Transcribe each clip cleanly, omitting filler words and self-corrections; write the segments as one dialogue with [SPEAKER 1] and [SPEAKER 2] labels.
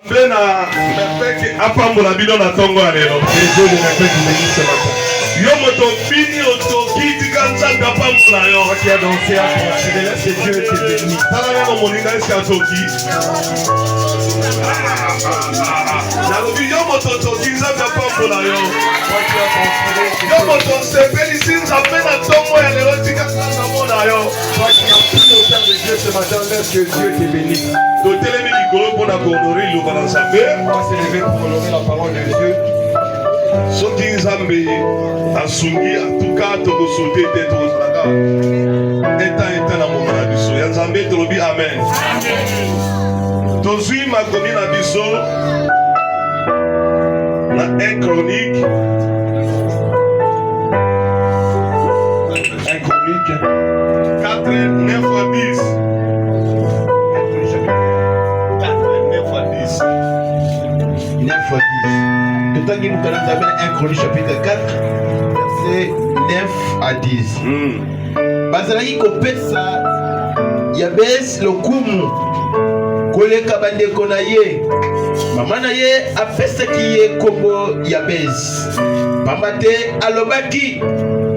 [SPEAKER 1] Bena mepeke apambola bino na tongo alelo. Yo moto bini otokiti kanzanga pambola yo.
[SPEAKER 2] Qui a dansé à considérer que Dieu était béni.
[SPEAKER 1] Tala yango moninga eska toki. Nalobi yo moto toki nzanga pambola yo. Yo moto sepeli sinza pena tongo ya lelo tika kanza mona yo.
[SPEAKER 2] Toi qui as pris au cœur de Dieu ce matin, même que Dieu t'est béni.
[SPEAKER 1] Totelemi likolo mpona kohonorer liloba na Nzambe.
[SPEAKER 2] On va s'élever pour honorer la parole de Dieu.
[SPEAKER 1] Soki Nzambe asungi atuka tokosote te tokozalaka eta na moma na biso ya Nzambe tolobi amen. Tozwi makomi na biso na 1 Chronique 4, 9 à 10.
[SPEAKER 3] 9 fois 10. Le temps qu'il nous connaît, 1 Chronique chapitre 4, verset 9 à 10. Bazalaki kopesa Yabes lokumu koleka bandeko na ye. Mama na ye apesaki ye kombo Yabes. Pamba te alobaki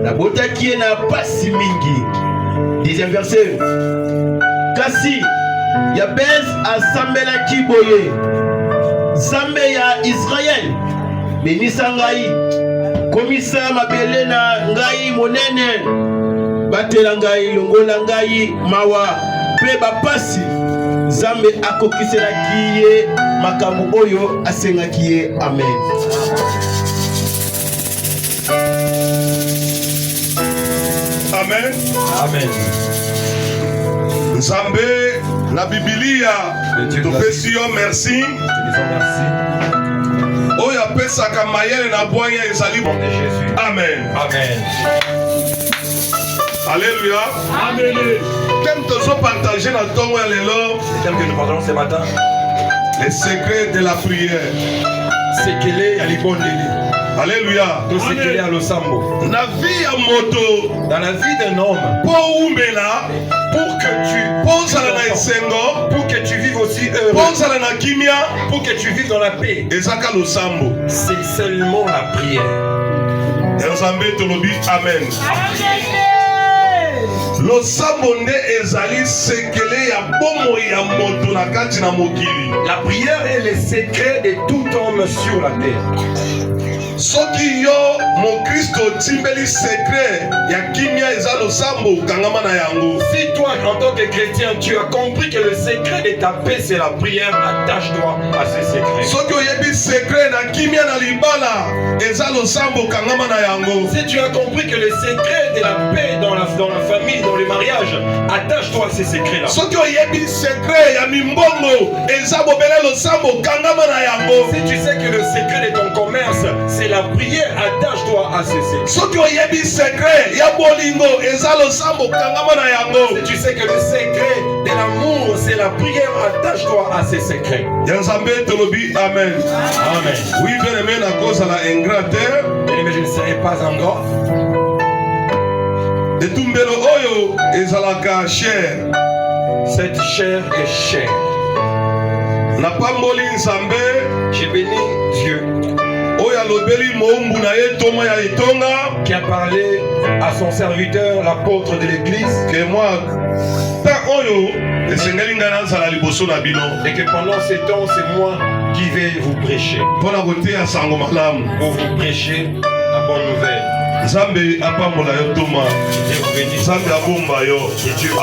[SPEAKER 3] nabotaki ye na pasi mingi. 10e verset. Kasi Yabes asambelaki boye. Nzambe ya Israël benisa ngai komisa mabele na ngai monene batela ngai longola ngai mawa pe bapasi Nzambe akokiselaki ye makambo oyo asengaki ye. Amen.
[SPEAKER 1] Amen.
[SPEAKER 2] Amen.
[SPEAKER 1] Nzambe na Biblia topesi yo merci.
[SPEAKER 2] Merci.
[SPEAKER 1] Oyo apesaka mayele na bwanya ezali bon de Jésus. Amen.
[SPEAKER 2] Amen.
[SPEAKER 1] Alléluia. Amen. Thème tozo partager na tongo ya lelo.
[SPEAKER 2] Le thème que nous parlons ce matin,
[SPEAKER 1] les secrets de la prière.
[SPEAKER 2] c'est qu'elle est à l'ibondeli.
[SPEAKER 1] Alléluia.
[SPEAKER 2] Tout ce qu'elle est à l'osambo.
[SPEAKER 1] Na vie ya moto.
[SPEAKER 2] Dans la vie d'un homme,
[SPEAKER 1] Po umela.
[SPEAKER 2] pour que tu
[SPEAKER 1] Ponzala na esengo.
[SPEAKER 2] pour que tu vives aussi heureux,
[SPEAKER 1] Ponzala na kimia.
[SPEAKER 2] pour que tu vives dans la paix,
[SPEAKER 1] Ezaka losambo.
[SPEAKER 2] c'est seulement la prière.
[SPEAKER 1] Nzambe tolobi amen. Losambo nde ezali sekele ya bomo ya moto na kati na mokili.
[SPEAKER 2] La prière est le secret de tout homme sur la terre.
[SPEAKER 1] Soki yo mon Kristo timbeli secret ya kimia eza losambo kangama na yango.
[SPEAKER 2] Si toi, en tant que chrétien, tu as compris que le secret de ta paix, c'est la prière, attache-toi à ce secret.
[SPEAKER 1] Soki oyebi secret na kimia na libala eza losambo kangama na yango.
[SPEAKER 2] Si tu as compris que le secret de la paix dans la famille, dans le mariage, attache-toi à ces secrets-là.
[SPEAKER 1] Soki oyebi secret ya mimbongo eza bobele losambo kangama na yango.
[SPEAKER 2] Si tu sais que le secret de ton commerce, c'est la prière, attache-toi à ces secrets.
[SPEAKER 1] Soki oyebi secret ya bolingo eza losambo kangama na yango.
[SPEAKER 2] Si tu sais que le secret de l'amour, c'est la prière, attache-toi à ces secrets.
[SPEAKER 1] Ya Nzambe tolobi amen.
[SPEAKER 2] Amen.
[SPEAKER 1] Oui, bien aimé, na cause la ingrat terre.
[SPEAKER 2] Mais je ne serai pas ingrat.
[SPEAKER 1] Etumbelo oyo ezalaka chair.
[SPEAKER 2] Cette chair est chère.
[SPEAKER 1] Na pamboli Nzambe
[SPEAKER 2] J'ai béni Dieu
[SPEAKER 1] oyo alobeli moumbu na ye toma ya etonga
[SPEAKER 2] qui a parlé à son serviteur, l'apôtre de l'église,
[SPEAKER 1] ke moi ta oyo esengeli ngai nazala liboso na bino
[SPEAKER 2] et que pendant ces temps, c'est moi qui vais vous prêcher.
[SPEAKER 1] mpo na koteya sango malamu.
[SPEAKER 2] Pour vous prêcher la bonne nouvelle.
[SPEAKER 1] Nzambe apambola yo toma.
[SPEAKER 2] Dieu vous bénisse.
[SPEAKER 1] Nzambe abomba yo.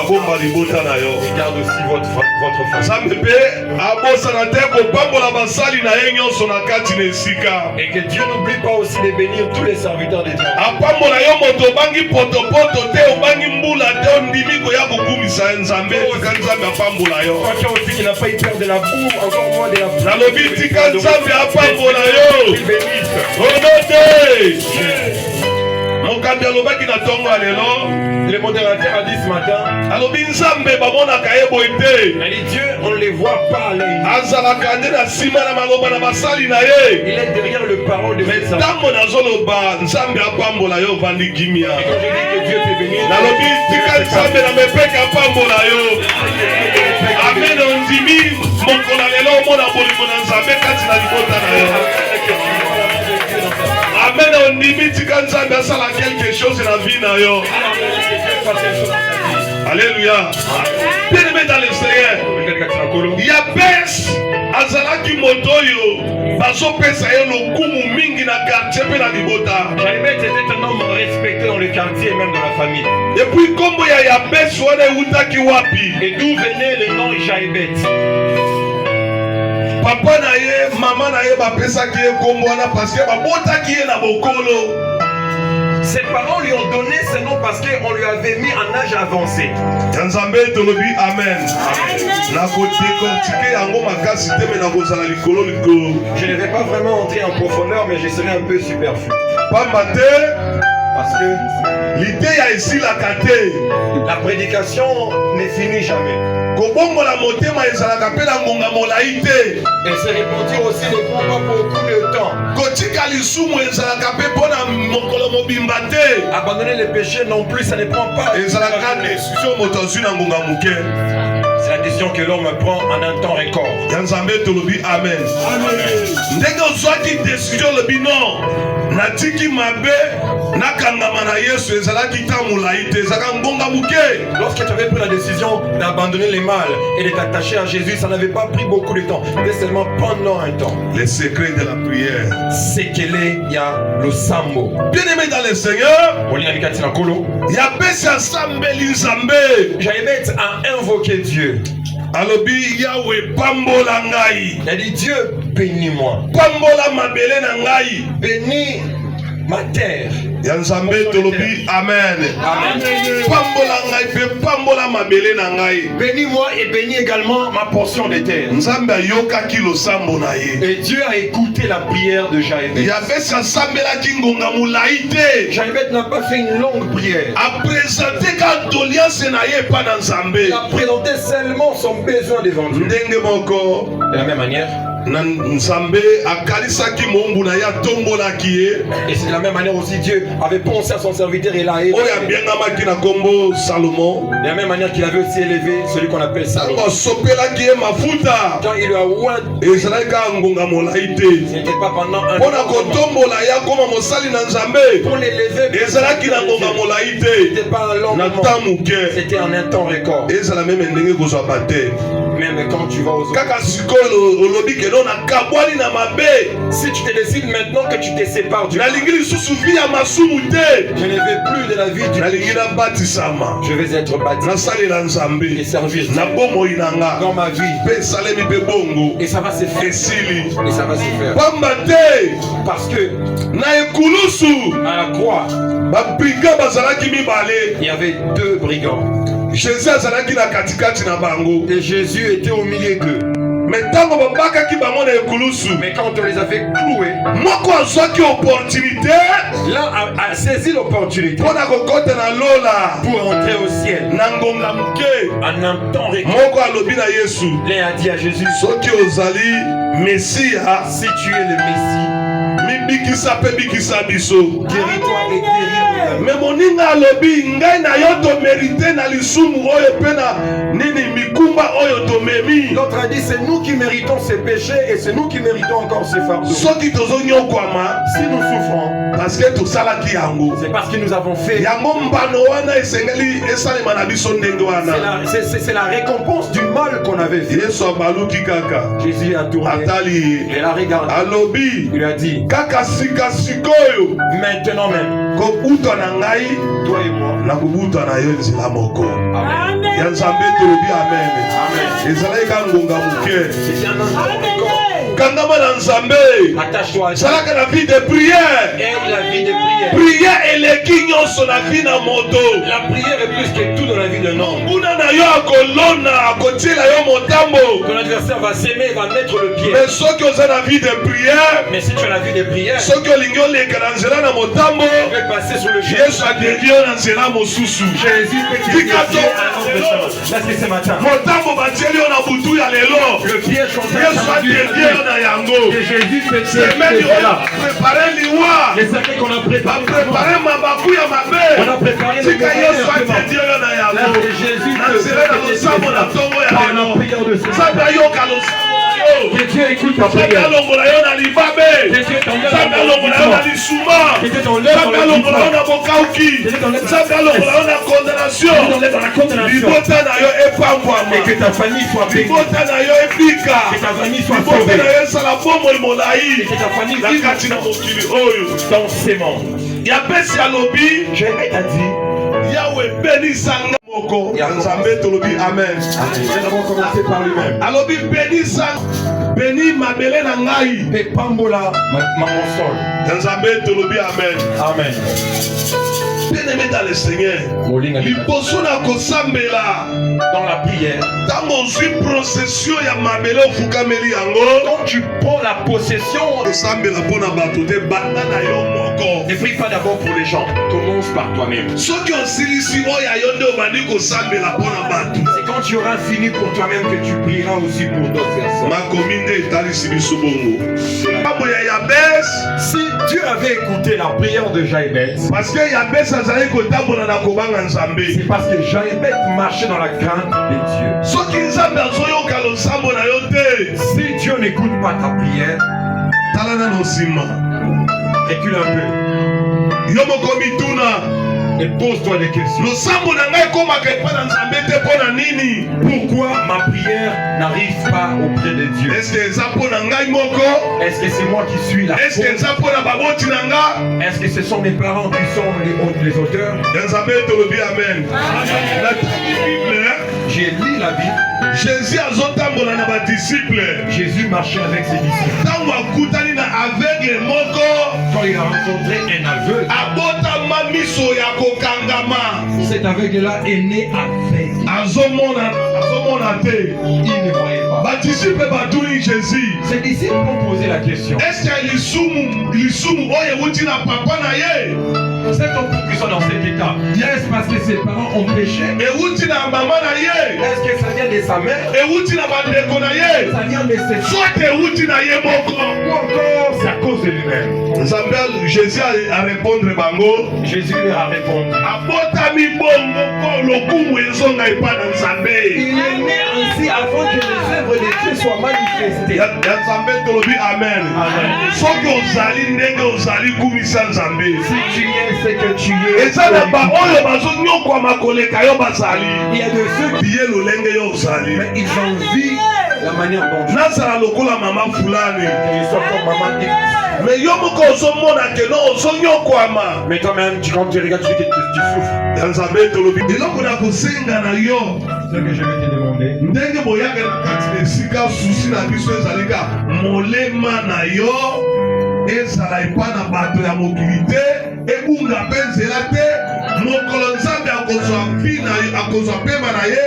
[SPEAKER 1] Abomba libota na yo.
[SPEAKER 2] Et garde aussi votre famille.
[SPEAKER 1] Nzambe mpe abosana te kopambola basali na ye nyonso na kati na esika.
[SPEAKER 2] Et que Dieu n'oublie pas aussi de bénir tous les serviteurs de Dieu.
[SPEAKER 1] Apambola yo moto obangi potopoto te obangi mbula te ondimi koya kokumisa ye Nzambe. Tika Nzambe apambola yo.
[SPEAKER 2] Toi aussi qui n'a pas eu peur de la boue, encore moins de la boue.
[SPEAKER 1] Nalobi tika Nzambe apambola yo.
[SPEAKER 2] Il bénisse.
[SPEAKER 1] Onote. Mokambi alobaki na tongo alelo.
[SPEAKER 2] Le Le modérateur a dit ce matin,
[SPEAKER 1] alobi nzambe bamonaka ye boye te.
[SPEAKER 2] elle dit Dieu, on ne les voit pas à l'œil.
[SPEAKER 1] azalaka nde na nsima na maloba na basali na ye.
[SPEAKER 2] Il est derrière le parole de
[SPEAKER 1] me
[SPEAKER 2] ses enfants.
[SPEAKER 1] ntango nazoloba nzambe apambola yo ovandi kimia.
[SPEAKER 2] Et quand je dis que Dieu t'est béni,
[SPEAKER 1] nalobi tika nzambe na mepeka apambola yo. amen ondimi mokolo lelo omona bolingo na nzambe kati na libota na yo. amen ondimi tika nzambe asala quelque chose na vie na yo. alléluia. bien-aimé dans le Seigneur, Yabes azalaki moto oyo bazopesa ye lokumu mingi na quartier mpe na libota.
[SPEAKER 2] Jaïbet était un homme respecté dans le quartier et même dans la famille.
[SPEAKER 1] Et puis kombo ya Yabes wana eutaki wapi?
[SPEAKER 2] Et d'où venait le nom Jaïbet?
[SPEAKER 1] Papa na ye, mama na ye bapesaki ye kombo wana parce que babotaki ye na bokolo.
[SPEAKER 2] Ses parents lui ont donné ce nom parce qu'on lui avait mis en âge avancé.
[SPEAKER 1] Nzambe tolobi amen. Na kodekortike yango makasi te me na kozala likolo likolo.
[SPEAKER 2] Je ne vais pas vraiment entrer en profondeur, mais je serai un peu superflu.
[SPEAKER 1] Pamba te
[SPEAKER 2] parce que
[SPEAKER 1] l'idée ya esilaka te.
[SPEAKER 2] La prédication ne finit jamais.
[SPEAKER 1] Kobongola motema ezalaka mpe na ngonga molai te.
[SPEAKER 2] Et se repentir aussi ne prend pas beaucoup de temps.
[SPEAKER 1] Kotika lisumu ezalaka mpe mpona mokolo mobimba te.
[SPEAKER 2] Abandonner les péchés non plus, ça ne prend pas.
[SPEAKER 1] ezalaka décision moto azwi na ngonga moke.
[SPEAKER 2] C'est la décision que l'homme prend en un temps record.
[SPEAKER 1] Ya Nzambe tolobi amen. Ndenge ozwaki décision lobi non natiki mabe nakangama na Yesu ezalaki ta molai te ezalaka ngonga moke.
[SPEAKER 2] Lorsque tu avais pris la décision d'abandonner les mal et de t'attacher à Jésus, ça n'avait pas pris beaucoup de temps, mais seulement pendant un temps.
[SPEAKER 1] Le secret de la prière,
[SPEAKER 2] c'est qu'il y a le sambo.
[SPEAKER 1] Bien-aimé dans le Seigneur, Yabes asambeli Nzambe.
[SPEAKER 2] Jaïbet a invoqué Dieu.
[SPEAKER 1] Alobi Yahweh pambola ngai.
[SPEAKER 2] Il a dit Dieu bénis-moi.
[SPEAKER 1] Pambola mabele na ngai.
[SPEAKER 2] Bénis ma terre.
[SPEAKER 1] Ya Nzambe tolobi amen.
[SPEAKER 2] Amen.
[SPEAKER 1] Pambola ngai pe pambola mabele na ngai.
[SPEAKER 2] Bénis-moi et bénis également ma portion de terre.
[SPEAKER 1] Nzambe ayokaki losambo na ye.
[SPEAKER 2] Et Dieu a écouté la prière de Jaïbet.
[SPEAKER 1] Yabes asambelaki ngonga molai te.
[SPEAKER 2] Jaïbet n'a pas fait une longue prière.
[SPEAKER 1] A présenté ka doliance na ye pa na Nzambe.
[SPEAKER 2] Il a présenté seulement son besoin devant Dieu.
[SPEAKER 1] Ndenge moko.
[SPEAKER 2] De la même manière.
[SPEAKER 1] Nzambe akalisaki mombu na ya tombolaki ye.
[SPEAKER 2] Et c'est de la même manière aussi Dieu avait pensé à son serviteur et l'a élevé.
[SPEAKER 1] Oya biengamaki na kombo Salomon.
[SPEAKER 2] De la même manière qu'il avait aussi élevé celui qu'on appelle Salomon.
[SPEAKER 1] Sopelaki ye mafuta.
[SPEAKER 2] Quand il lui a oint,
[SPEAKER 1] ezalaki ka ngonga molai te.
[SPEAKER 2] ce n'était pas pendant un
[SPEAKER 1] mpona kotombola ya koma mosali na Nzambe.
[SPEAKER 2] pour l'élever,
[SPEAKER 1] ezalaki na ngonga molai te.
[SPEAKER 2] c'était pas un long
[SPEAKER 1] na
[SPEAKER 2] moment.
[SPEAKER 1] temps moke.
[SPEAKER 2] C'était en un temps record.
[SPEAKER 1] ezala meme ndenge kozwa bate.
[SPEAKER 2] Même quand tu vas aux autres.
[SPEAKER 1] Kaka sikoyo olobi keno na kabwani na mabe.
[SPEAKER 2] Si tu te décides maintenant que tu te sépares du mal,
[SPEAKER 1] nalingi lisusu vi ya masumu te.
[SPEAKER 2] je ne veux plus de la vie du
[SPEAKER 1] nalingi nabatisama.
[SPEAKER 2] je vais être baptisé
[SPEAKER 1] nasalela Nzambe
[SPEAKER 2] et servir
[SPEAKER 1] na bomoi na nga
[SPEAKER 2] dans ma vie.
[SPEAKER 1] mpe esalemi mpe bongo
[SPEAKER 2] Et ça va se faire.
[SPEAKER 1] esili.
[SPEAKER 2] Et ça va se faire.
[SPEAKER 1] pamba te
[SPEAKER 2] Parce que
[SPEAKER 1] na ekulusu
[SPEAKER 2] à la croix,
[SPEAKER 1] babriga bazalaki mibale.
[SPEAKER 2] il y avait deux brigands.
[SPEAKER 1] Jésus azalaki na katikati na bango.
[SPEAKER 2] Et Jésus était au milieu d'eux.
[SPEAKER 1] Mais ntango babakaki bango na ekulusu,
[SPEAKER 2] Mais quand on les avait cloués,
[SPEAKER 1] moko azwaki opportunité
[SPEAKER 2] l'un a saisi l'opportunité
[SPEAKER 1] mpona kokota na lola
[SPEAKER 2] pour entrer au ciel.
[SPEAKER 1] na ngonga moke.
[SPEAKER 2] En un temps record,
[SPEAKER 1] moko alobi na Yesu,
[SPEAKER 2] l'un a dit à Jésus,
[SPEAKER 1] soki ozali Mesia,
[SPEAKER 2] si tu es le Messie,
[SPEAKER 1] mibikisa mpe bikisa biso.
[SPEAKER 2] guéris-toi et guéris-nous.
[SPEAKER 1] Me moninga alobi ngai na yo tomerite na lisumu oyo mpe na nini mikumba oyo tomemi.
[SPEAKER 2] L'autre a dit, c'est nous qui méritons ces péchés et c'est nous qui méritons encore ces fardeaux.
[SPEAKER 1] soki tozonyokwama
[SPEAKER 2] Si nous souffrons,
[SPEAKER 1] parce que tosalaki yango.
[SPEAKER 2] c'est parce que nous avons fait.
[SPEAKER 1] yango mbano wana esengeli esalema na biso ndenge wana.
[SPEAKER 2] C'est la récompense du mal qu'on avait fait.
[SPEAKER 1] Yesu abaluki kaka
[SPEAKER 2] Jésus a tourné.
[SPEAKER 1] atali
[SPEAKER 2] Il a regardé.
[SPEAKER 1] alobi
[SPEAKER 2] Il a dit,
[SPEAKER 1] kaka sikoyo
[SPEAKER 2] maintenant même,
[SPEAKER 1] kobutwa na ngai
[SPEAKER 2] toi et moi.
[SPEAKER 1] na kobutwa na yo nzela moko.
[SPEAKER 2] Amen.
[SPEAKER 1] ya Nzambe tolobi amen.
[SPEAKER 2] Amen.
[SPEAKER 1] ezalaki ka ngonga moke.
[SPEAKER 2] C'est un instant record.
[SPEAKER 1] kangama na nzambe.
[SPEAKER 2] Attache-toi à Dieu.
[SPEAKER 1] Salaka na vie de prière.
[SPEAKER 2] Et la vie de prière.
[SPEAKER 1] Prière eleki nyonso na vie na moto.
[SPEAKER 2] La prière est plus que tout dans la vie d'un homme.
[SPEAKER 1] Kuna na yo akolona akotiela yo motambo.
[SPEAKER 2] Ton adversaire va s'aimer, va mettre le pied.
[SPEAKER 1] Mais soki oza na vie de prière,
[SPEAKER 2] Mais si tu as la vie de prière,
[SPEAKER 1] soki olingi oleka na nzela na motambo,
[SPEAKER 2] tu vas passer sur le chemin.
[SPEAKER 1] Yesu adedi yo na nzela mosusu.
[SPEAKER 2] Jésus peut te dévier à un autre chemin. Là, c'est ce matin.
[SPEAKER 1] Motambo batieli yo na butu ya lelo.
[SPEAKER 2] Le piège qu'on t'a
[SPEAKER 1] Yesu adedi yo na yango.
[SPEAKER 2] que Jésus peut te
[SPEAKER 1] Semeni
[SPEAKER 2] dévier
[SPEAKER 1] oyo
[SPEAKER 2] là.
[SPEAKER 1] prepare liwa.
[SPEAKER 2] Les sacrés qu'on a préparés.
[SPEAKER 1] Prepare mabaku ya
[SPEAKER 2] On a
[SPEAKER 1] mabe.
[SPEAKER 2] préparé le
[SPEAKER 1] Tika Yesu adedi yo na
[SPEAKER 2] Là,
[SPEAKER 1] yango.
[SPEAKER 2] c'est Jésus
[SPEAKER 1] Na
[SPEAKER 2] peut
[SPEAKER 1] nzela na
[SPEAKER 2] te
[SPEAKER 1] losambo na tongo ya
[SPEAKER 2] par la
[SPEAKER 1] lelo.
[SPEAKER 2] prière de ce
[SPEAKER 1] Nzambe ayoka losambo yo.
[SPEAKER 2] Que Dieu écoute ta
[SPEAKER 1] Nzambe
[SPEAKER 2] prière.
[SPEAKER 1] alongola yo na libabe.
[SPEAKER 2] Que Dieu t'enlève
[SPEAKER 1] Nzambe alongola yo na lisuma.
[SPEAKER 2] Que Dieu t'enlève dans
[SPEAKER 1] Nzambe
[SPEAKER 2] le
[SPEAKER 1] alongola yo
[SPEAKER 2] souffrance.
[SPEAKER 1] na bokauki. Nzambe alongola yo na condamnation.
[SPEAKER 2] Que Dieu t'enlève dans la condamnation.
[SPEAKER 1] Libota na yo epambwama.
[SPEAKER 2] Et que ta famille soit bénie.
[SPEAKER 1] Libota na yo ebika.
[SPEAKER 2] Que ta famille soit
[SPEAKER 1] Libota
[SPEAKER 2] sauvée.
[SPEAKER 1] na yo esala bomoi
[SPEAKER 2] Et
[SPEAKER 1] molai.
[SPEAKER 2] que ta famille
[SPEAKER 1] Na
[SPEAKER 2] vive
[SPEAKER 1] kati na mokili oyo.
[SPEAKER 2] dans ces mondes.
[SPEAKER 1] Yapesi alobi.
[SPEAKER 2] Jésus a dit.
[SPEAKER 1] Yawe benisanga moko. Nzambe tolobi amen.
[SPEAKER 2] Nous avons commencé par lui-même.
[SPEAKER 1] Alobi benisanga. Beni mabele na ngai.
[SPEAKER 2] Et Pambola, mon sol.
[SPEAKER 1] Nzambe tolobi amen.
[SPEAKER 2] Amen.
[SPEAKER 1] Bien-aimé dans le Seigneur. Liboso na kosambela.
[SPEAKER 2] Dans la prière,
[SPEAKER 1] Tango ozwi procession ya mabele ofukameli yango.
[SPEAKER 2] quand tu prends la possession,
[SPEAKER 1] Kosambela mpona bato te banda na yo moko.
[SPEAKER 2] ne prie pas d'abord pour les gens. Commence par toi-même.
[SPEAKER 1] Soki osilisi oyo yo nde obandi kosambela mpona bato.
[SPEAKER 2] C'est quand tu auras fini pour toi-même que tu prieras aussi pour d'autres personnes.
[SPEAKER 1] Makomi nde etalisi biso bongo. Pambo ya Yabes.
[SPEAKER 2] Si Dieu avait écouté la prière de Jaïbès,
[SPEAKER 1] Parce que Yabes azali kotambola na kobanga Nzambe.
[SPEAKER 2] c'est parce que Jaïbès marchait dans la crainte de Dieu.
[SPEAKER 1] Soki Nzambe azoyoka losambo na yo te.
[SPEAKER 2] Si Dieu n'écoute pas ta prière,
[SPEAKER 1] Tala na nosima.
[SPEAKER 2] recule un peu
[SPEAKER 1] Yo moko mituna.
[SPEAKER 2] et pose-toi des questions.
[SPEAKER 1] Losambo na ngai ekomaka epai na Nzambe te mpo na nini?
[SPEAKER 2] Pourquoi ma prière n'arrive pas auprès de Dieu?
[SPEAKER 1] Est-ce que eza mpo na ngai moko?
[SPEAKER 2] Est-ce que c'est moi qui suis là?
[SPEAKER 1] Est-ce que eza mpo na baboti na nga?
[SPEAKER 2] Est-ce que ce sont mes parents qui sont les auteurs?
[SPEAKER 1] Nzambe tolobi amen. Natangi Bible.
[SPEAKER 2] J'ai lu la Bible.
[SPEAKER 1] Jésus azotambola na badisciple.
[SPEAKER 2] Jésus marchait avec ses disciples.
[SPEAKER 1] Ntango akutani na aveugle moko,
[SPEAKER 2] Quand il a rencontré un aveugle,
[SPEAKER 1] abotama miso ya kokangama.
[SPEAKER 2] cet aveugle-là est né aveugle.
[SPEAKER 1] Azomona te.
[SPEAKER 2] Il ne voyait pas.
[SPEAKER 1] Badisciple batuni Jésus.
[SPEAKER 2] Ses disciples ont posé la question.
[SPEAKER 1] Est-ce que lisumu oyo ewuti na papa na ye?
[SPEAKER 2] C'est ton couple qui sont dans cet état. Est-ce parce que ses parents ont péché?
[SPEAKER 1] Ewuti na mama na ye?
[SPEAKER 2] Est-ce que ça vient de sa mère?
[SPEAKER 1] Ewuti na bandeko na ye?
[SPEAKER 2] Ça vient de ses soins?
[SPEAKER 1] Soit ewuti na ye moko.
[SPEAKER 2] Ou encore c'est à cause de lui-même?
[SPEAKER 1] Jésus a répondre bango.
[SPEAKER 2] Jésus leur a répondu.
[SPEAKER 1] Abotami bongo ko lokumu ezonga epai na Nzambe.
[SPEAKER 2] Il est né ainsi avant que les œuvres de Dieu soient manifestées.
[SPEAKER 1] Ya Nzambe tolobi amen.
[SPEAKER 2] Amen.
[SPEAKER 1] Soki ozali ndenge ozali kumisa Nzambe.
[SPEAKER 2] Si tu es ce que tu es,
[SPEAKER 1] Eza na ba oyo bazonyokwama koleka yo bazali.
[SPEAKER 2] il y a de ceux qui,
[SPEAKER 1] Biye lolenge yo ozali.
[SPEAKER 2] mais ils envient la manière dont tu
[SPEAKER 1] Nazala lokola mama fulani.
[SPEAKER 2] es. Soit comme maman X.
[SPEAKER 1] Mais yo moko ozomona ke no ozonyokwama.
[SPEAKER 2] Mais quand même, quand tu regardes, tu souffres.
[SPEAKER 1] Ya Nzambe tolobi. Eloko na kosenga na yo.
[SPEAKER 2] Ce que je vais te demander,
[SPEAKER 1] Ndenge boyaka na kati na esika susi na biso ezali ka molema na yo ezala epai na bato ya mokili te ebunga mpe nzela te mokolo Nzambe akozwa pema na ye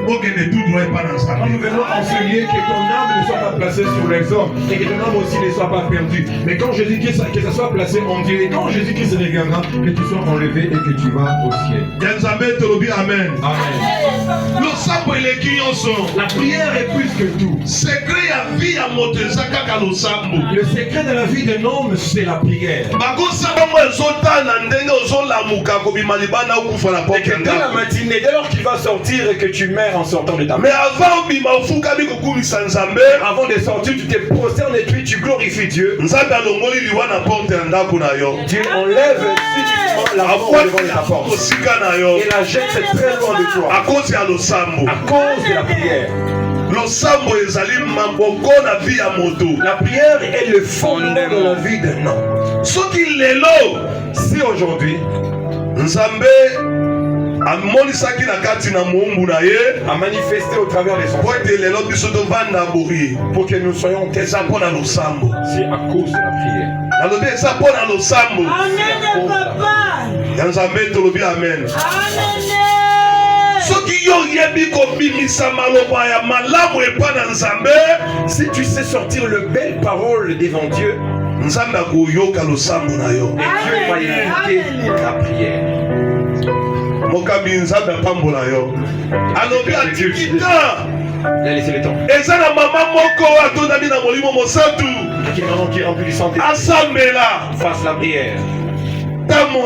[SPEAKER 1] okende tudwa epai na
[SPEAKER 2] quand nous
[SPEAKER 1] Nzambe.
[SPEAKER 2] venons enseigner que ton âme ne soit pas placée sur les hommes et que ton âme aussi ne soit pas perdue. Mais quand Jésus dit que ça soit placé en Dieu et quand Jésus Christ reviendra, que tu sois enlevé et que tu vas au ciel.
[SPEAKER 1] Ya Nzambe tolobi amen.
[SPEAKER 2] Amen.
[SPEAKER 1] Losambo eleki nyonso.
[SPEAKER 2] La prière est plus que tout.
[SPEAKER 1] Sekre ya vi ya moto eza kaka losambo.
[SPEAKER 2] Le secret de la vie d'un homme, c'est la prière.
[SPEAKER 1] bakosala mo ezotana ndenge ozolamuka kobima libanda okufa na
[SPEAKER 2] Et
[SPEAKER 1] porte
[SPEAKER 2] que
[SPEAKER 1] ya
[SPEAKER 2] dès la
[SPEAKER 1] ndako.
[SPEAKER 2] matinée, dès lors qu'il va sortir et que tu meurs en sortant de ta
[SPEAKER 1] Mais
[SPEAKER 2] maison,
[SPEAKER 1] avant obima ofukami kokumisa Nzambe.
[SPEAKER 2] avant de sortir, tu te prosternes et puis tu glorifies Dieu.
[SPEAKER 1] Nzambe alongoli liwa na porte ya ndako na yo.
[SPEAKER 2] Dieu enlève physiquement la main au devant de ta porte.
[SPEAKER 1] kosika na yo
[SPEAKER 2] Et la jette très loin de toi.
[SPEAKER 1] à cause ya losambo.
[SPEAKER 2] À cause de la prière.
[SPEAKER 1] Losambo ezali maboko na vie ya moto.
[SPEAKER 2] La prière est le fondement de la vie d'un homme.
[SPEAKER 1] Soki lelo
[SPEAKER 2] Si aujourd'hui,
[SPEAKER 1] Nzambe amonisaki na kati na moumbu na ye
[SPEAKER 2] a manifesté au travers de son
[SPEAKER 1] po ete lelo biso tovanda boye
[SPEAKER 2] pour que nous soyons
[SPEAKER 1] eza mpo na losambo.
[SPEAKER 2] c'est à cause de la prière.
[SPEAKER 1] nalobi eza mpo na losambo
[SPEAKER 4] Amen, papa.
[SPEAKER 1] ya nzambe tolobi amen.
[SPEAKER 4] Amen.
[SPEAKER 1] soki yo oyebi kobimisa maloba ya malamu epa na nzambe,
[SPEAKER 2] Si tu sais sortir le belle parole devant Dieu,
[SPEAKER 1] nzambe akoyoka losambo na yo.
[SPEAKER 2] et Dieu va écouter ta prière.
[SPEAKER 1] mokambi nzambe apambola yo alobi atikita
[SPEAKER 2] Il a laissé le temps.
[SPEAKER 1] eza na mama moko atondami na molimo mosantu
[SPEAKER 2] Qui est vraiment qui est rempli du Saint-Esprit.
[SPEAKER 1] asambela
[SPEAKER 2] Fasse la prière.
[SPEAKER 1] tamo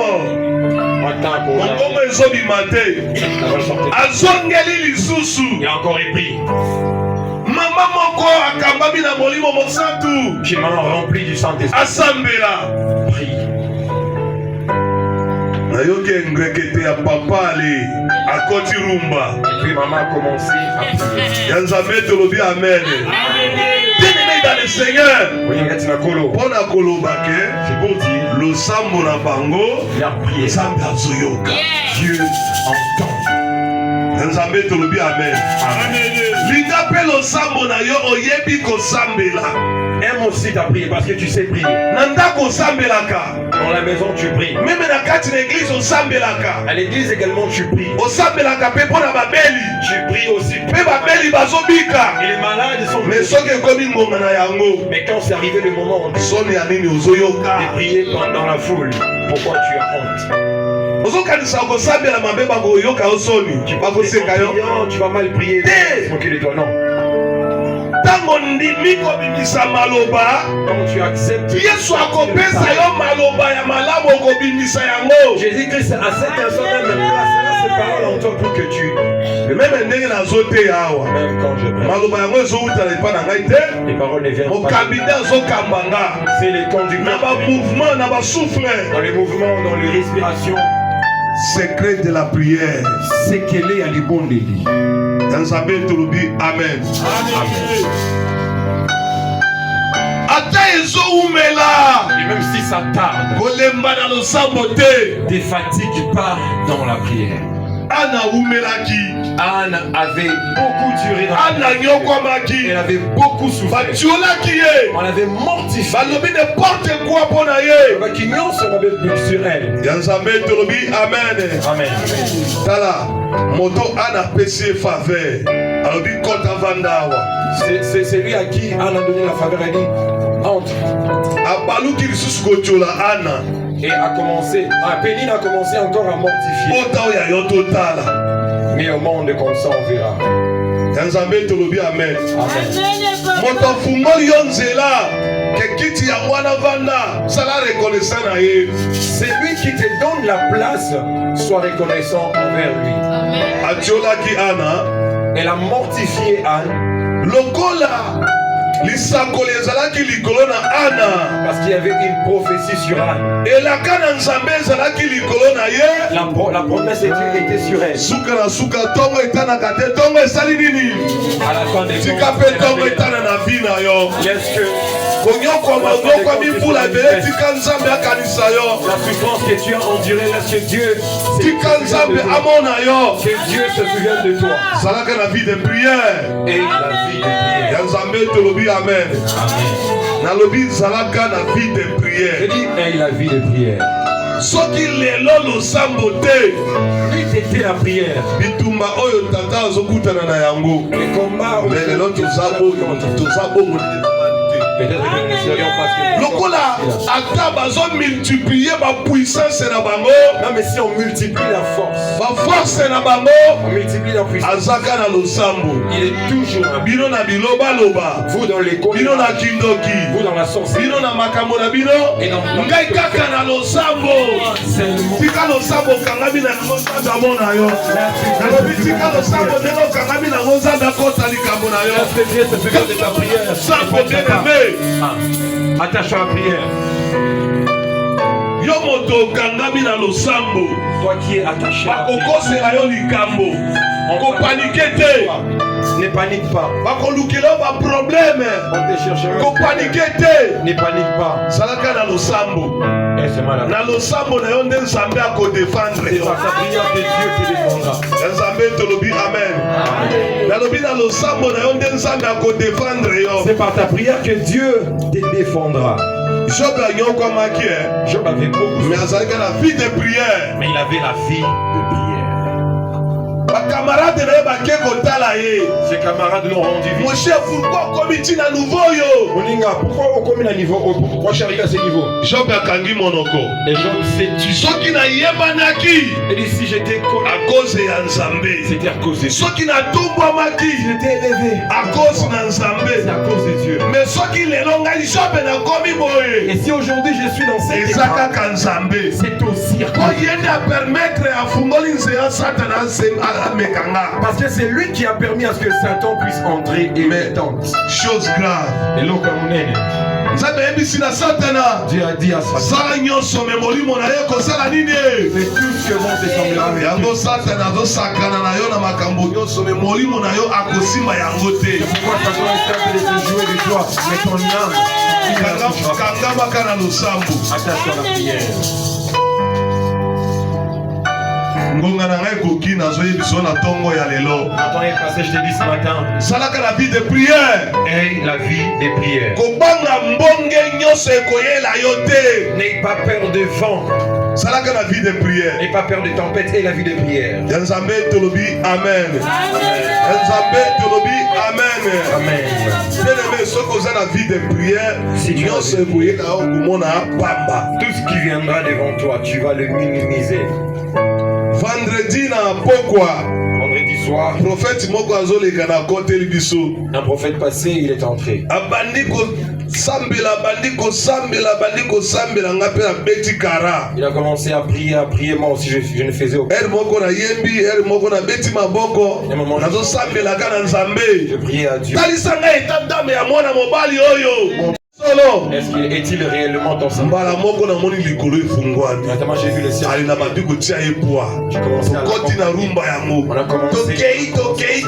[SPEAKER 2] En tant qu'on
[SPEAKER 1] mongongo ezobima te
[SPEAKER 2] va sortir.
[SPEAKER 1] azongeli lisusu
[SPEAKER 2] Il a encore épris.
[SPEAKER 1] mama moko akambami na molimo mosantu
[SPEAKER 2] Qui est maintenant rempli du Saint-Esprit.
[SPEAKER 1] asambela
[SPEAKER 2] Prie.
[SPEAKER 1] nayoki engrekete ya papa ale akoti rumba
[SPEAKER 2] Et puis maman a commencé à prier.
[SPEAKER 1] ya nzambe tolobi amen. bien-aimé dans le Seigneur
[SPEAKER 2] Voyez, regarde, c'est la colo.
[SPEAKER 1] mpo na koloba ke
[SPEAKER 2] C'est pour dire,
[SPEAKER 1] losambo na bango
[SPEAKER 2] il a prié.
[SPEAKER 1] nzambe azoyoka.
[SPEAKER 2] Dieu entend.
[SPEAKER 1] ya nzambe tolobi amen. linga mpe losambo na yo oyebi kosambela
[SPEAKER 2] Aime aussi ta prière parce que tu sais prier.
[SPEAKER 1] na ndako osambelaka
[SPEAKER 2] Dans la maison, tu pries.
[SPEAKER 1] meme na kati na eglize osambelaka
[SPEAKER 2] À l'église également, tu pries.
[SPEAKER 1] osambelaka mpe mpo na babeli
[SPEAKER 2] Tu pries aussi.
[SPEAKER 1] mpe babeli bazobika
[SPEAKER 2] Et les malades sont
[SPEAKER 1] me soki ekomi ngonga na yango
[SPEAKER 2] Mais quand c'est arrivé le moment
[SPEAKER 1] soni ya nini
[SPEAKER 2] de
[SPEAKER 1] ozoyoka
[SPEAKER 2] prier dans la foule, pourquoi tu as honte?
[SPEAKER 1] ozokanisa kosambela mabe bakoyoka yo soni bakoseka yo
[SPEAKER 2] priant, tu vas mal prier.
[SPEAKER 1] Te.
[SPEAKER 2] Se moquer de toi, non.
[SPEAKER 1] ntango ndimi kobimisa maloba
[SPEAKER 2] Quand tu acceptes.
[SPEAKER 1] yesu akopesa yo maloba ya malamu okobimisa yango
[SPEAKER 2] Jésus-Christ, à cet instant même, placera ses paroles en toi pour que tu.
[SPEAKER 1] meme ndenge nazoteya awa
[SPEAKER 2] Même quand je prie,
[SPEAKER 1] maloba yango ezowutala epa na ngai te
[SPEAKER 2] les paroles ne viennent pas.
[SPEAKER 1] mokambi nde azokamba nga
[SPEAKER 2] C'est les
[SPEAKER 1] na
[SPEAKER 2] conducteurs.
[SPEAKER 1] bamouvement na basouffle
[SPEAKER 2] Dans les mouvements, dans les respirations.
[SPEAKER 1] secret de la prière
[SPEAKER 2] C'est qu'elle est à l'ibondeli.
[SPEAKER 1] ya nzambe tolobi amen.
[SPEAKER 2] Amen.
[SPEAKER 1] ata ezowumela
[SPEAKER 2] Et même si ça tarde,
[SPEAKER 1] kolemba na losambo te
[SPEAKER 2] ne fatigue pas dans la prière.
[SPEAKER 1] ana awumelaki
[SPEAKER 2] Anne avait beaucoup duré dans la
[SPEAKER 1] ana
[SPEAKER 2] prière.
[SPEAKER 1] nyokwamaki
[SPEAKER 2] Elle avait beaucoup souffert.
[SPEAKER 1] batiolaki ye
[SPEAKER 2] On l'avait mortifié.
[SPEAKER 1] balobi n'importe quoi mpo na ye
[SPEAKER 2] Le quignon se rebelle plus sur elle.
[SPEAKER 1] ya nzambe tolobi amen.
[SPEAKER 2] Amen.
[SPEAKER 1] tala moto ana apesi ye faveur alobi kota vanda awa
[SPEAKER 2] C'est lui à qui Anne a donné la faveur. Elle dit entre.
[SPEAKER 1] abaluki lisusu kotiola ana
[SPEAKER 2] Et a commencé. Pénine a commencé encore à mortifier.
[SPEAKER 1] ota oyo ya yo totala
[SPEAKER 2] Mais au monde comme ça, on verra.
[SPEAKER 1] ya nzambe tolobi amen.
[SPEAKER 2] Amen.
[SPEAKER 1] moto afungoli yo nzela ke kiti ya mwana vanda sala reconnaissant na ye
[SPEAKER 2] C'est lui qui te donne la place. Sois reconnaissant envers lui.
[SPEAKER 1] atiolaki ana
[SPEAKER 2] Elle a mortifié Anne
[SPEAKER 1] lokola lisakoli ezalaki likolo na ana
[SPEAKER 2] parce qu'il y avait une prophétie sur Anne.
[SPEAKER 1] elaka na nzambe ezalaki likolo na ye
[SPEAKER 2] La promesse était sur elle.
[SPEAKER 1] suka na suka ntongo etanaka te ntongo esali nini
[SPEAKER 2] À la fin des
[SPEAKER 1] tika
[SPEAKER 2] comptes,
[SPEAKER 1] mpe
[SPEAKER 2] elle
[SPEAKER 1] ntongo
[SPEAKER 2] avait-
[SPEAKER 1] etana na vi na yo
[SPEAKER 2] Est-ce que
[SPEAKER 1] konyokwama onyokwami mbula ebele tika nzambe akanisa yo
[SPEAKER 2] la souffrance que tu as endurée, laisse que Dieu se
[SPEAKER 1] tika
[SPEAKER 2] souvienne
[SPEAKER 1] nzambe
[SPEAKER 2] de toi.
[SPEAKER 1] amona yo
[SPEAKER 2] Que Dieu se souvienne de toi.
[SPEAKER 1] zalaka na vie de prière
[SPEAKER 2] Et la vie de prière.
[SPEAKER 1] ya nzambe tolobi amen.
[SPEAKER 2] Amen.
[SPEAKER 1] nalobi zalaka na vie de
[SPEAKER 2] Je
[SPEAKER 1] prière
[SPEAKER 2] dis, et la vie de prière.
[SPEAKER 1] soki lelo losambo te
[SPEAKER 2] Lui, c'était la prière.
[SPEAKER 1] bitumba oyo tata azokutana na yango
[SPEAKER 2] Les combats.
[SPEAKER 1] me lelo toza bongo
[SPEAKER 2] Peut-être que nous ne serions pas ce que nous
[SPEAKER 1] lokola
[SPEAKER 2] sommes.
[SPEAKER 1] ata bazomultiplie bapuissance na bango
[SPEAKER 2] Non, mais si on multiplie la force,
[SPEAKER 1] baforce na bango
[SPEAKER 2] on multiplie la puissance,
[SPEAKER 1] azaka na losambo
[SPEAKER 2] il est toujours un
[SPEAKER 1] bino na bilobaloba
[SPEAKER 2] vous dans les
[SPEAKER 1] bino na kindoki
[SPEAKER 2] vous dans la sorcellerie,
[SPEAKER 1] bino na makambo na bino ngai kaka na losambo
[SPEAKER 2] seulement.
[SPEAKER 1] tika losambo okangami na yango nzambe amona yo nalobi tika losambo ndenge okangami nango nzambe akota likambo na yo
[SPEAKER 2] Laisse que Dieu se souvienne de ta prière.
[SPEAKER 1] sambo bien-aimé
[SPEAKER 2] Ah. Attache à la prière.
[SPEAKER 1] yo moto okangami na losambo
[SPEAKER 2] Toi qui es attaché à la prière,
[SPEAKER 1] bakokosela yo likambo kopanike te
[SPEAKER 2] ne panique pas.
[SPEAKER 1] bakolukela yo baprobleme
[SPEAKER 2] On te cherche.
[SPEAKER 1] kopanike te
[SPEAKER 2] Ne panique pas.
[SPEAKER 1] zalaka na losambo
[SPEAKER 2] Et c'est mal.
[SPEAKER 1] na losambo na yo nde nzambe akodefendre
[SPEAKER 2] C'est
[SPEAKER 1] yo.
[SPEAKER 2] par ta prière que Dieu te défendra.
[SPEAKER 1] nzambe tolobi amen. nalobi na losambo na yo nde nzambe akodefendre yo.
[SPEAKER 2] C'est par ta prière que Dieu te défendra.
[SPEAKER 1] Job anyokwamaki
[SPEAKER 2] Job avait beaucoup,
[SPEAKER 1] mais azalaki na vie de prière.
[SPEAKER 2] mais il avait la vie de prière.
[SPEAKER 1] bakamarade na ye bake kotala ye.
[SPEAKER 2] Ses camarades l'ont rendu vite.
[SPEAKER 1] mon chef pourquoi okomi ntina nouveau yo.
[SPEAKER 2] Moninga, pourquoi on commet à niveau? Pourquoi je suis arrivé à ce niveau?
[SPEAKER 1] Job akangi monoko.
[SPEAKER 2] Et Job s'est tué.
[SPEAKER 1] soki nayebanaki
[SPEAKER 2] Il dit si j'étais connu,
[SPEAKER 1] à cause ya nzambe.
[SPEAKER 2] c'était à cause de Dieu.
[SPEAKER 1] soki natumbwamaki
[SPEAKER 2] J'étais élevé
[SPEAKER 1] à cause na
[SPEAKER 2] c'est
[SPEAKER 1] nzambe.
[SPEAKER 2] à cause de Dieu.
[SPEAKER 1] mais soki lelo ngai Job nakomi boye
[SPEAKER 2] Et si aujourd'hui je suis dans cette
[SPEAKER 1] eza
[SPEAKER 2] état,
[SPEAKER 1] kaka nzambe.
[SPEAKER 2] c'est aussi à cause de Dieu.
[SPEAKER 1] oyende apermettre afungoli nzela satana amekanga.
[SPEAKER 2] Parce que c'est lui qui a permis à ce que Satan puisse entrer et
[SPEAKER 1] Mais-
[SPEAKER 2] me tente.
[SPEAKER 1] chose grave
[SPEAKER 2] Et l'eau comme nene,
[SPEAKER 1] nzambe ayebisi na satana
[SPEAKER 2] Dieu a dit à Satan,
[SPEAKER 1] sala nyonso me molimo na ye kosala nini.
[SPEAKER 2] fais tout ce que bon te semblera.
[SPEAKER 1] yango satana azosakana na yo na makambo nyonso me molimo na yo akosimba yango te.
[SPEAKER 2] Pourquoi Satan est en train de se jouer de toi? Mais ton âme, il ne la touchera pas.
[SPEAKER 1] kangamaka na losambo.
[SPEAKER 2] Attache-toi à la prière.
[SPEAKER 1] ngonga na ngai ekoki nazoyebiso na ntongo ya lelo.
[SPEAKER 2] Attends, passé, je t'ai dit ce matin,
[SPEAKER 1] salaka na vie de prière.
[SPEAKER 2] aie la vie des prières.
[SPEAKER 1] kobanga mbonge nyonso ekoyela yo te.
[SPEAKER 2] N'aie pas peur de vent,
[SPEAKER 1] salaka na vie de prière.
[SPEAKER 2] n'aie pas peur de tempête, aie la vie de prière.
[SPEAKER 1] ya nzambe tolobi amen. ya nzambe tolobi amen.
[SPEAKER 2] Amen.
[SPEAKER 1] bien-aimé soki oza na vie de prière
[SPEAKER 2] Si tu
[SPEAKER 1] nyonso
[SPEAKER 2] as-
[SPEAKER 1] ekoyela yo komona pamba.
[SPEAKER 2] Tout ce qui viendra devant toi, tu vas le minimiser.
[SPEAKER 1] vendredi na pokwa
[SPEAKER 2] Vendredi soir,
[SPEAKER 1] profete moko azoleka na koteli biso
[SPEAKER 2] un prophète passé, il est entré.
[SPEAKER 1] abandi kosambela abandi kosambela nga mpe nabeti kara.
[SPEAKER 2] Il a commencé à prier, moi aussi je ne faisais aucun.
[SPEAKER 1] ere moko nayembi ere moko nabeti maboko nazosambelaka na nzambe.
[SPEAKER 2] Je priais à Dieu.
[SPEAKER 1] talisa ngai etandame ya mwana mobali oyo solo
[SPEAKER 2] Est-il réellement dans sa
[SPEAKER 1] mbala moko namoni likolo efungwani
[SPEAKER 2] Notamment, j'ai vu le ciel.
[SPEAKER 1] ali na bandi kotia ye poa
[SPEAKER 2] J'ai commencé à
[SPEAKER 1] tokoti na rumba yango
[SPEAKER 2] On a commencé.
[SPEAKER 1] tokei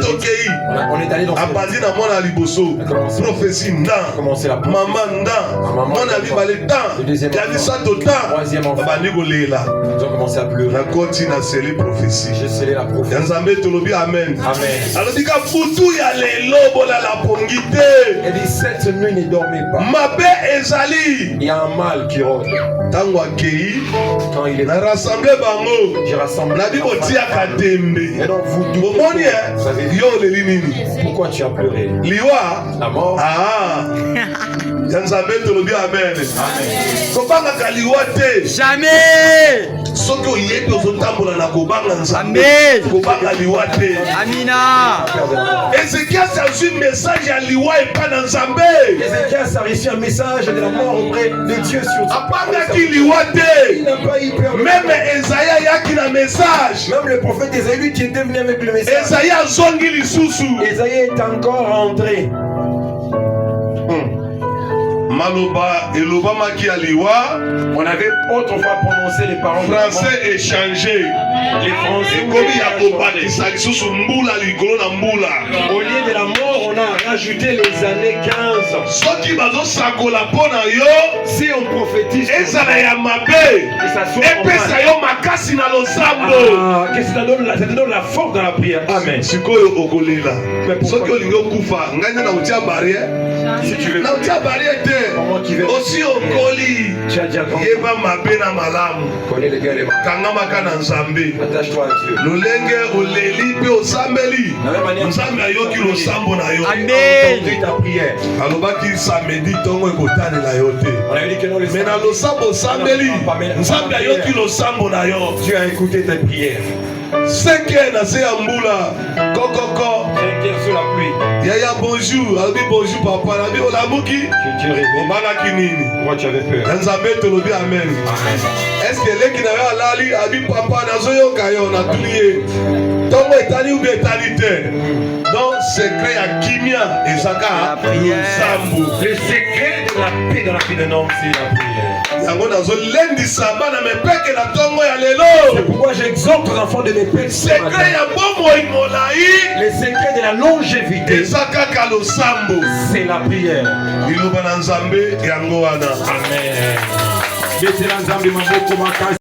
[SPEAKER 2] On est allé dans ce
[SPEAKER 1] abandi na mwana liboso profesi
[SPEAKER 2] On a
[SPEAKER 1] ndan
[SPEAKER 2] commencé la
[SPEAKER 1] mama ndan
[SPEAKER 2] Maman,
[SPEAKER 1] mwana mibale
[SPEAKER 2] le
[SPEAKER 1] ndan
[SPEAKER 2] deuxième
[SPEAKER 1] ya
[SPEAKER 2] enfant.
[SPEAKER 1] misato ndan
[SPEAKER 2] Troisième enfant.
[SPEAKER 1] babandi kolela
[SPEAKER 2] Ils ont commencé à pleurer.
[SPEAKER 1] nakoti na seli profesi
[SPEAKER 2] J'ai scellé la
[SPEAKER 1] ya
[SPEAKER 2] prophétie.
[SPEAKER 1] nzambe tolobi amen
[SPEAKER 2] Amen.
[SPEAKER 1] alobi ka butu ya lelo bolala pongi te
[SPEAKER 2] Elle dit cette nuit ne dormez pas.
[SPEAKER 1] mabe ezali
[SPEAKER 2] Il y a un mal qui rôde.
[SPEAKER 1] ntango akei
[SPEAKER 2] Quand il est
[SPEAKER 1] na rassemble bango
[SPEAKER 2] j'ai rassemblé.
[SPEAKER 1] nabi kotiaka
[SPEAKER 2] Et
[SPEAKER 1] tembe
[SPEAKER 2] donc vous doutez.
[SPEAKER 1] omoni
[SPEAKER 2] Vous avez
[SPEAKER 1] yo oleli nini
[SPEAKER 2] pourquoi tu as pleuré?
[SPEAKER 1] liwa
[SPEAKER 2] La mort.
[SPEAKER 1] ya nzambe tolobi amen kobangaka liwa te
[SPEAKER 5] Jamais.
[SPEAKER 1] soki oyebi ozotambola na kobanga nzambe
[SPEAKER 5] Amen.
[SPEAKER 1] kobanga liwa te
[SPEAKER 5] Amina.
[SPEAKER 2] Père de la mort.
[SPEAKER 1] ezekiasi azwi message ya liwa epai na nzambe
[SPEAKER 2] Ézéchias a reçu un message de la mort auprès de Dieu sur
[SPEAKER 1] apangaki liwa
[SPEAKER 2] Il
[SPEAKER 1] te
[SPEAKER 2] n'a pas eu peur.
[SPEAKER 1] meme ezayi ayaki na message
[SPEAKER 2] Même le prophète Ésaïe, lui qui était venu avec le message.
[SPEAKER 1] ezayi azongi lisusu
[SPEAKER 2] Ésaïe est encore rentré.
[SPEAKER 1] maloba elobamaki ya liwa
[SPEAKER 2] On avait autrefois prononcé les paroles de la mort.
[SPEAKER 1] français échangé
[SPEAKER 2] Les Français.
[SPEAKER 1] ekomi ya kobakisa lisusu mbula likolo na mbula
[SPEAKER 2] Au lieu de la mort, on a rajouté les années 15.
[SPEAKER 1] soki bazosakola mpo na yo
[SPEAKER 2] Si on prophétise,
[SPEAKER 1] ezala ya mabe
[SPEAKER 2] et ça soit
[SPEAKER 1] epesa yo makasi na losambo
[SPEAKER 2] que ça te donne la force dans la prière. Amen.
[SPEAKER 1] sikoyo okolela
[SPEAKER 2] Mais pourquoi-
[SPEAKER 1] soki olingi okufa ngai nde nautia barrière
[SPEAKER 2] Si tu veux,
[SPEAKER 1] nautia barrière te
[SPEAKER 2] Comment tu veux-
[SPEAKER 1] osi okoli
[SPEAKER 2] tu as déjà compris.
[SPEAKER 1] yeba mabe na malamu
[SPEAKER 2] Connais les gars, les mains.
[SPEAKER 1] kangamaka na nzambe
[SPEAKER 2] Attache-toi à Dieu.
[SPEAKER 1] lolenge oleli mpe osambeli nzambe ayoki losambo na yo
[SPEAKER 5] Amen.
[SPEAKER 2] Entendu ta prière.
[SPEAKER 1] alobaki samedi ntongo ekotalela yo te
[SPEAKER 2] On avait dit que non, les
[SPEAKER 1] me na losambo osambeli nzambe ayoki losambo na yo
[SPEAKER 2] Tu as écouté tes prières.
[SPEAKER 1] 5 heures na se ya mbula kokoko
[SPEAKER 2] 5 heures sous la pluie.
[SPEAKER 1] yaya bonjour alobi bonjour papa nabi olamuki
[SPEAKER 2] Tu es réveillé.
[SPEAKER 1] obangaki nini
[SPEAKER 2] Pourquoi tu avais peur?
[SPEAKER 1] na nzambe tolobi amen eske eleki na yo alali abi papa nazoyoka yo natuni ye ntongo etali ubi etali te donc secret ya kimia ezaka
[SPEAKER 5] La prière.
[SPEAKER 1] nzambo
[SPEAKER 2] Le secret de la paix dans la vie d'un homme, c'est la prière.
[SPEAKER 1] yango nazolendisa bana mepeke na ntongo ya
[SPEAKER 2] C'est
[SPEAKER 1] lelo
[SPEAKER 2] pourquoi j'exhorte aux enfants de mes pères.
[SPEAKER 1] secret ya bomoi molai
[SPEAKER 2] Le secret de la longévité,
[SPEAKER 1] eza kaka losambo
[SPEAKER 2] c'est la prière.
[SPEAKER 1] liloba na nzambe yango wana
[SPEAKER 2] Amen. betela nzambe maboko makasi